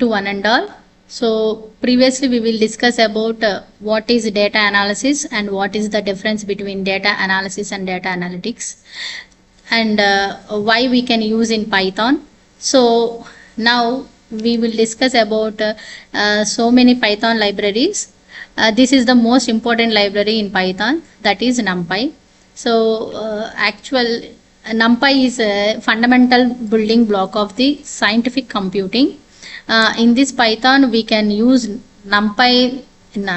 to one and all. So previously we will discuss about what is data analysis and what is the difference between data analysis and data analytics, and why we can use in Python. So now we will discuss about so many Python libraries. This is the most important library in Python, that is NumPy. So actual NumPy is a fundamental building block of the scientific computing. In this Python we can use NumPy in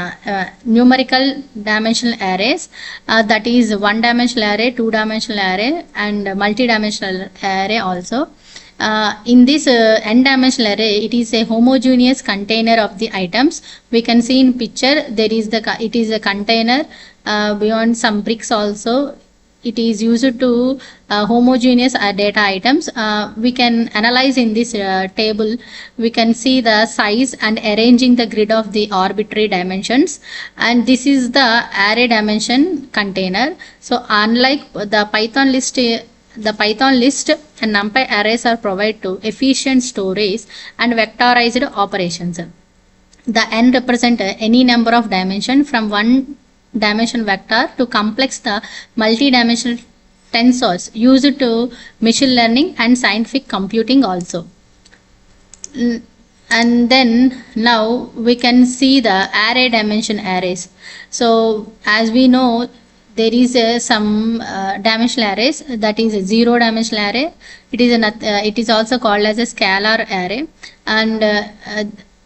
numerical dimensional arrays, that is one dimensional array, two dimensional array, and multi-dimensional array also. In this n dimensional array, it is a homogeneous container of the items. We can see in picture there is it is a container beyond some bricks also. It is used to homogeneous data items. We can analyze in this table. We can see the size and arranging the grid of the arbitrary dimensions, and this is the array dimension container. So unlike the Python list and NumPy arrays are provided to efficient storage and vectorized operations. The n represent any number of dimension from one dimension vector to complex the multi-dimensional tensors used to machine learning and scientific computing also. And then now we can see the array dimension arrays. So as we know, there is some dimensional arrays, that is a zero dimensional array. It is also called as a scalar array, and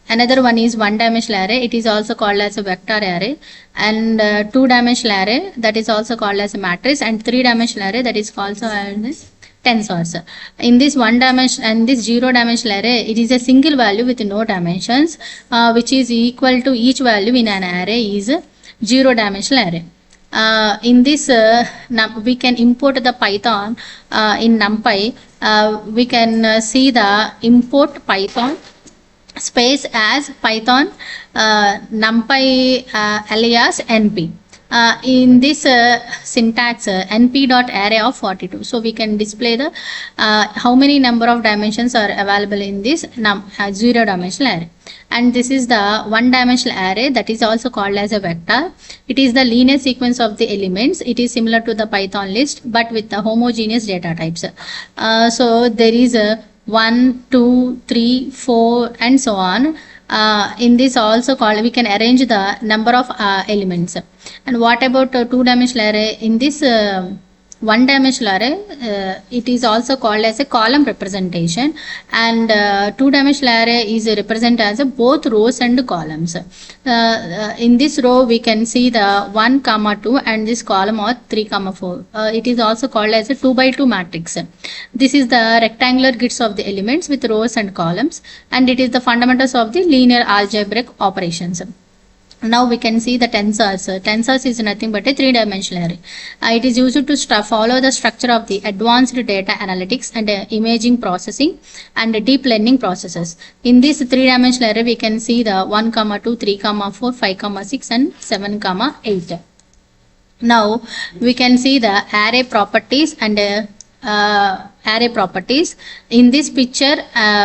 another one is one dimensional array. It is also called as a vector array, and two dimensional array, that is also called as a matrix, and three dimensional array, that is also as tensors. In this one dimension and this zero dimensional array, it is a single value with no dimensions, which is equal to each value in an array is zero dimensional array. In this we can import the Python in NumPy. We can see the import Python space as Python NumPy alias np. In this syntax np.array of 42, so we can display the how many number of dimensions are available in this zero dimensional array. And this is the one dimensional array, that is also called as a vector. It is the linear sequence of the elements. It is similar to the Python list but with the homogeneous data types. So there is a 1, 2, 3, 4 and so on. In this also called, we can arrange the number of elements. And what about two dimensional array? In this one dimensional array, it is also called as a column representation, and two dimensional array is represented as both rows and columns. In this row we can see the 1, 2 and this column or 3, 4. It is also called as a 2 by 2 matrix. This is the rectangular grids of the elements with rows and columns, and it is the fundamentals of the linear algebraic operations. Now we can see the tensors. Tensors is nothing but a three-dimensional array. It is used to follow the structure of the advanced data analytics and imaging processing and deep learning processes. In this three-dimensional array, we can see the 1, 2, 3, 4, 5, 6 and 7, 8. Now we can see the array properties and array properties. In this picture,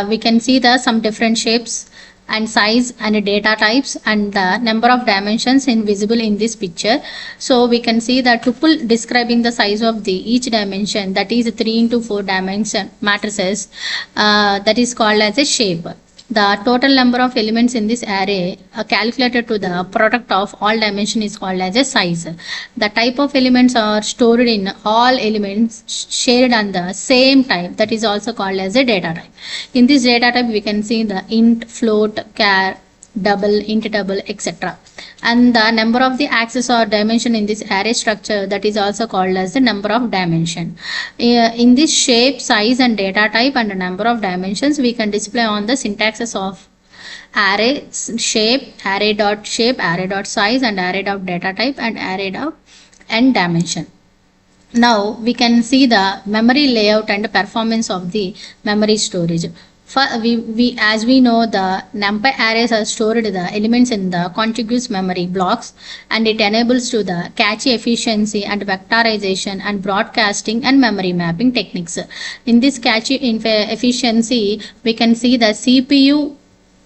we can see the some different shapes and size and data types and the number of dimensions invisible in this picture. So we can see the tuple describing the size of the each dimension, that is 3 into 4 dimension matrices, that is called as a shape. The total number of elements in this array calculated to the product of all dimension is called as a size. The type of elements are stored in all elements shared on the same type, that is also called as a data type. In this data type we can see the int, float, char, double, int double, etc. And the number of the axes or dimension in this array structure, that is also called as the number of dimension. In this shape, size and data type and the number of dimensions, we can display on the syntaxes of array shape, array dot shape, array dot size and array dot data type and array dot n dimension. Now we can see the memory layout and performance of the memory storage. As we know, the NumPy arrays are stored the elements in the contiguous memory blocks, and it enables to the cache efficiency and vectorization and broadcasting and memory mapping techniques. In this cache efficiency, we can see the CPU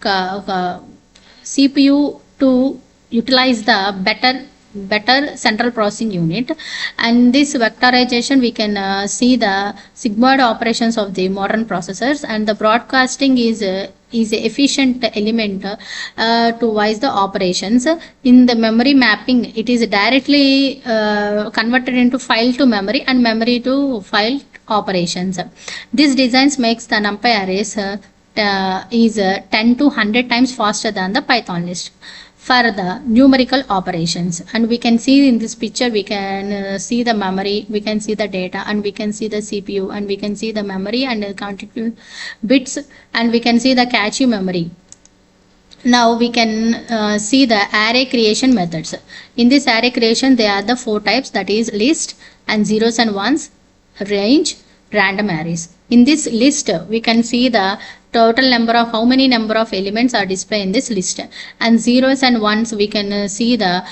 CPU to utilize the better central processing unit. And this vectorization we can see the sigmoid operations of the modern processors, and the broadcasting is a efficient element to wise the operations. In the memory mapping, it is directly converted into file to memory and memory to file operations. This designs makes the NumPy arrays is 10 to 100 times faster than the Python list for the numerical operations. And we can see in this picture, we can see the memory, we can see the data, and we can see the CPU, and we can see the memory and the contiguous bits, and we can see the cache memory. Now we can see the array creation methods. In this array creation, there are the 4 types, that is list and zeros and ones, range, random arrays. In this list, we can see the total number of how many number of elements are displayed in this list, and zeros and ones we can see the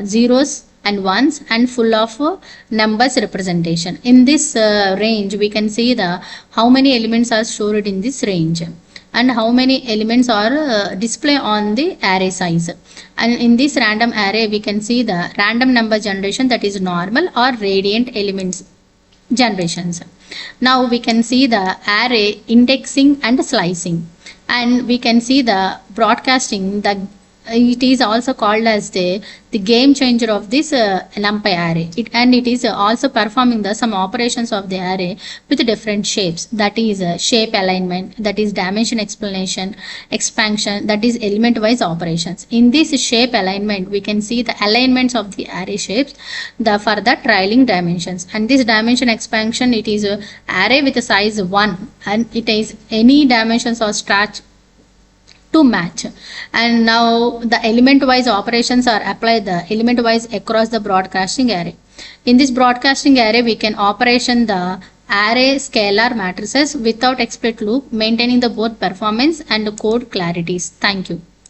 zeros and ones and full of numbers representation. In this range, we can see the how many elements are stored in this range and how many elements are displayed on the array size. And in this random array, we can see the random number generation, that is normal or radiant elements generations. Now we can see the array indexing and slicing, and we can see the broadcasting. It is also called as the game changer of this NumPy array. It is also performing some operations of the array with different shapes, that is shape alignment, that is dimension explanation, expansion, that is element wise operations. In this shape alignment, we can see the alignments of the array shapes for the trailing dimensions. And this dimension expansion, it is array with a size 1, and it is any dimensions or stretch to match. And now the element wise operations are applied the element wise across the broadcasting array. In this broadcasting array, we can operation the array scalar matrices without explicit loop, maintaining the both performance and code clarities. Thank you.